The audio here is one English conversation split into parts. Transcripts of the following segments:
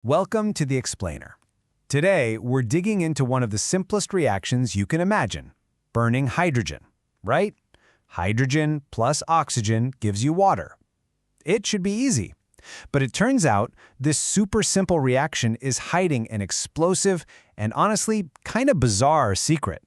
Welcome to the Explainer. Today, we're digging into one of the simplest reactions you can imagine, burning hydrogen, right? Hydrogen plus oxygen gives you water. It should be easy. But it turns out this super simple reaction is hiding an explosive and honestly kind of bizarre secret.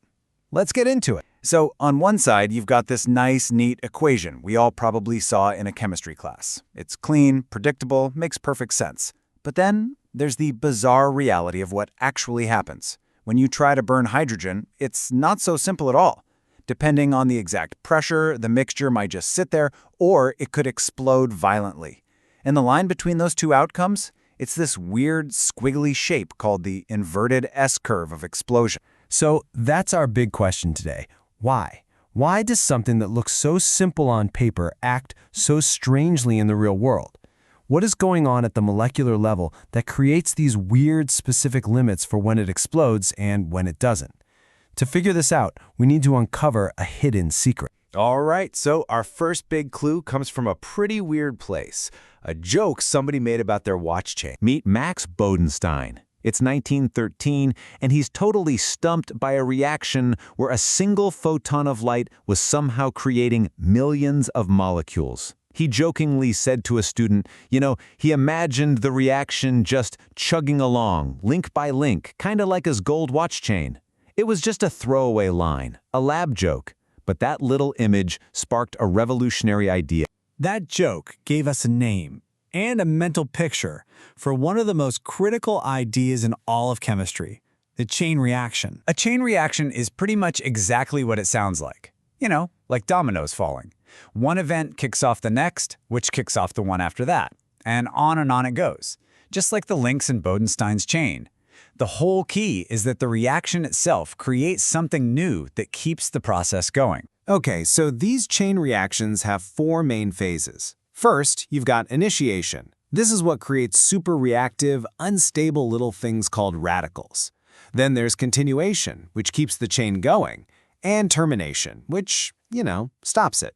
Let's get into it. So on one side, you've got this nice, neat equation we all probably saw in a chemistry class. It's clean, predictable, makes perfect sense. But then there's the bizarre reality of what actually happens. When you try to burn hydrogen, it's not so simple at all. Depending on the exact pressure, the mixture might just sit there, or it could explode violently. And the line between those two outcomes? It's this weird, squiggly shape called the inverted S-curve of explosion. So that's our big question today. Why? Why does something that looks so simple on paper act so strangely in the real world? What is going on at the molecular level that creates these weird specific limits for when it explodes and when it doesn't? To figure this out, we need to uncover a hidden secret. All right, so our first big clue comes from a pretty weird place. A joke somebody made about their watch chain. Meet Max Bodenstein. It's 1913, and he's totally stumped by a reaction where a single photon of light was somehow creating millions of molecules. He jokingly said to a student, he imagined the reaction just chugging along, link by link, kind of like his gold watch chain. It was just a throwaway line, a lab joke, but that little image sparked a revolutionary idea. That joke gave us a name and a mental picture for one of the most critical ideas in all of chemistry, the chain reaction. A chain reaction is pretty much exactly what it sounds like. Like dominoes falling. One event kicks off the next, which kicks off the one after that, and on it goes, just like the links in Bodenstein's chain. The whole key is that the reaction itself creates something new that keeps the process going. Okay, so these chain reactions have four main phases. First, you've got initiation. This is what creates super reactive, unstable little things called radicals. Then there's continuation, which keeps the chain going, and termination, which, stops it.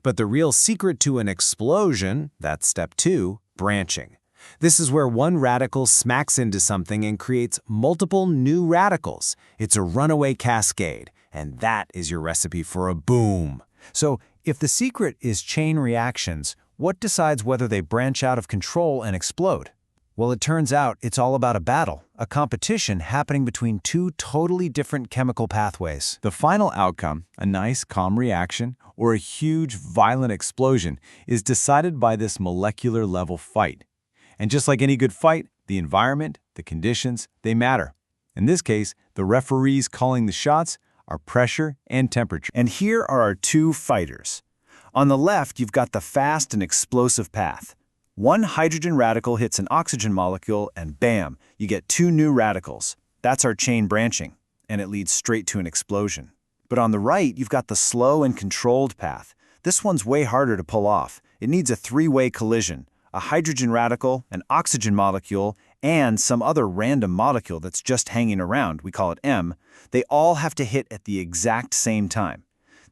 But the real secret to an explosion, that's step 2, branching. This is where one radical smacks into something and creates multiple new radicals. It's a runaway cascade, and that is your recipe for a boom. So if the secret is chain reactions, what decides whether they branch out of control and explode? Well, it turns out it's all about a battle, a competition happening between two totally different chemical pathways. The final outcome, a nice, calm reaction, or a huge, violent explosion, is decided by this molecular level fight. And just like any good fight, the environment, the conditions, they matter. In this case, the referees calling the shots are pressure and temperature. And here are our two fighters. On the left, you've got the fast and explosive path. One hydrogen radical hits an oxygen molecule, and bam, you get two new radicals. That's our chain branching, and it leads straight to an explosion. But on the right, you've got the slow and controlled path. This one's way harder to pull off. It needs a three-way collision, a hydrogen radical, an oxygen molecule, and some other random molecule that's just hanging around, we call it M. They all have to hit at the exact same time.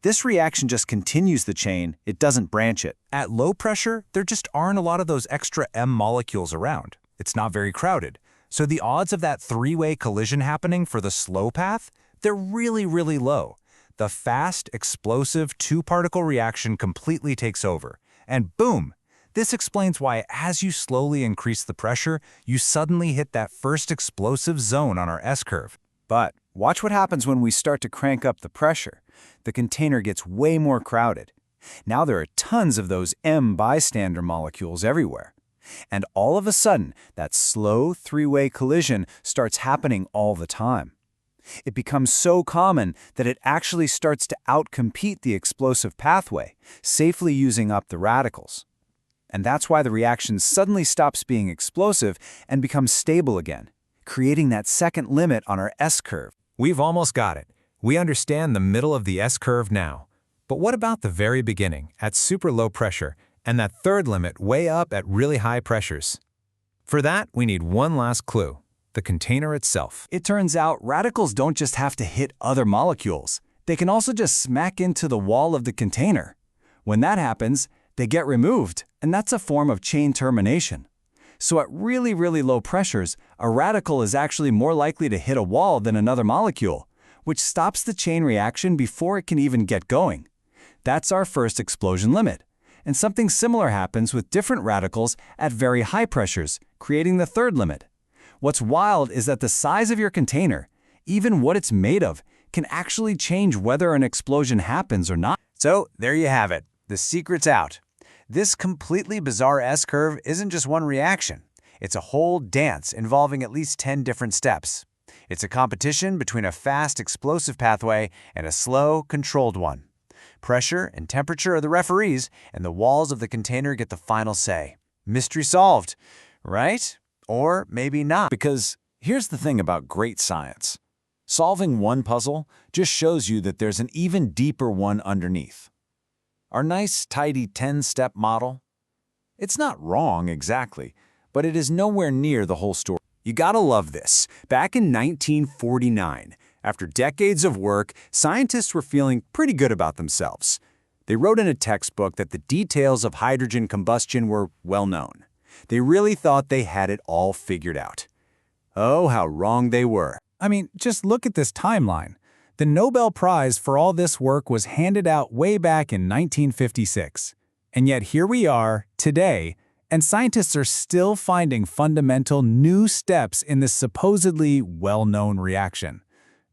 This reaction just continues the chain, it doesn't branch it. At low pressure, there just aren't a lot of those extra M molecules around. It's not very crowded. So the odds of that three-way collision happening for the slow path, they're really, really low. The fast, explosive two-particle reaction completely takes over. And boom! This explains why as you slowly increase the pressure, you suddenly hit that first explosive zone on our S-curve. But watch what happens when we start to crank up the pressure. The container gets way more crowded. Now there are tons of those M bystander molecules everywhere. And all of a sudden, that slow three-way collision starts happening all the time. It becomes so common that it actually starts to outcompete the explosive pathway, safely using up the radicals. And that's why the reaction suddenly stops being explosive and becomes stable again, creating that second limit on our S-curve. We've almost got it. We understand the middle of the S-curve now. But what about the very beginning, at super low pressure, and that third limit way up at really high pressures? For that, we need one last clue, the container itself. It turns out radicals don't just have to hit other molecules. They can also just smack into the wall of the container. When that happens, they get removed, and that's a form of chain termination. So at really, really low pressures, a radical is actually more likely to hit a wall than another molecule, which stops the chain reaction before it can even get going. That's our first explosion limit. And something similar happens with different radicals at very high pressures, creating the third limit. What's wild is that the size of your container, even what it's made of, can actually change whether an explosion happens or not. So there you have it. The secret's out. This completely bizarre S-curve isn't just one reaction. It's a whole dance involving at least 10 different steps. It's a competition between a fast, explosive pathway and a slow, controlled one. Pressure and temperature are the referees, and the walls of the container get the final say. Mystery solved, right? Or maybe not. Because here's the thing about great science. Solving one puzzle just shows you that there's an even deeper one underneath. Our nice, tidy 10-step model? It's not wrong exactly, but it is nowhere near the whole story. You gotta love this. Back in 1949, after decades of work, scientists were feeling pretty good about themselves. They wrote in a textbook that the details of hydrogen combustion were well known. They really thought they had it all figured out. Oh, how wrong they were. I mean, just look at this timeline. The Nobel Prize for all this work was handed out way back in 1956. And yet here we are, today, and scientists are still finding fundamental new steps in this supposedly well-known reaction.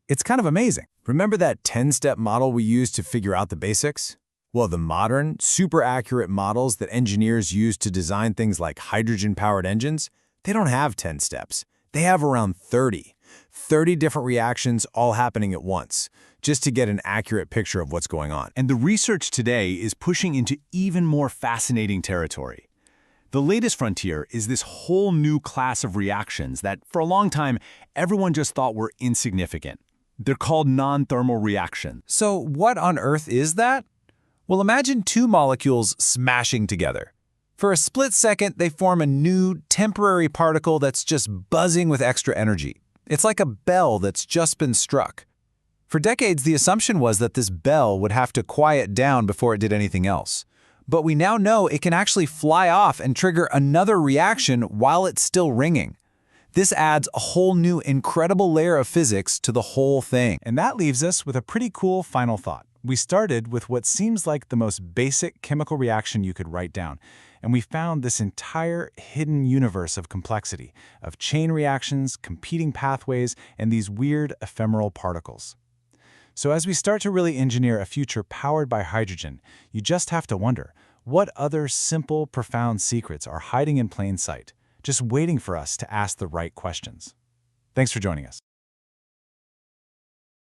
It's kind of amazing. Remember that 10-step model we used to figure out the basics? Well, the modern, super accurate models that engineers use to design things like hydrogen-powered engines, they don't have 10 steps. They have around 30. 30 different reactions all happening at once, just to get an accurate picture of what's going on. And the research today is pushing into even more fascinating territory. The latest frontier is this whole new class of reactions that, for a long time, everyone just thought were insignificant. They're called non-thermal reactions. So what on earth is that? Well, imagine two molecules smashing together. For a split second, they form a new, temporary particle that's just buzzing with extra energy. It's like a bell that's just been struck. For decades, the assumption was that this bell would have to quiet down before it did anything else. But we now know it can actually fly off and trigger another reaction while it's still ringing. This adds a whole new incredible layer of physics to the whole thing. And that leaves us with a pretty cool final thought. We started with what seems like the most basic chemical reaction you could write down, and we found this entire hidden universe of complexity, of chain reactions, competing pathways, and these weird ephemeral particles. So as we start to really engineer a future powered by hydrogen, you just have to wonder, what other simple, profound secrets are hiding in plain sight, just waiting for us to ask the right questions? Thanks for joining us.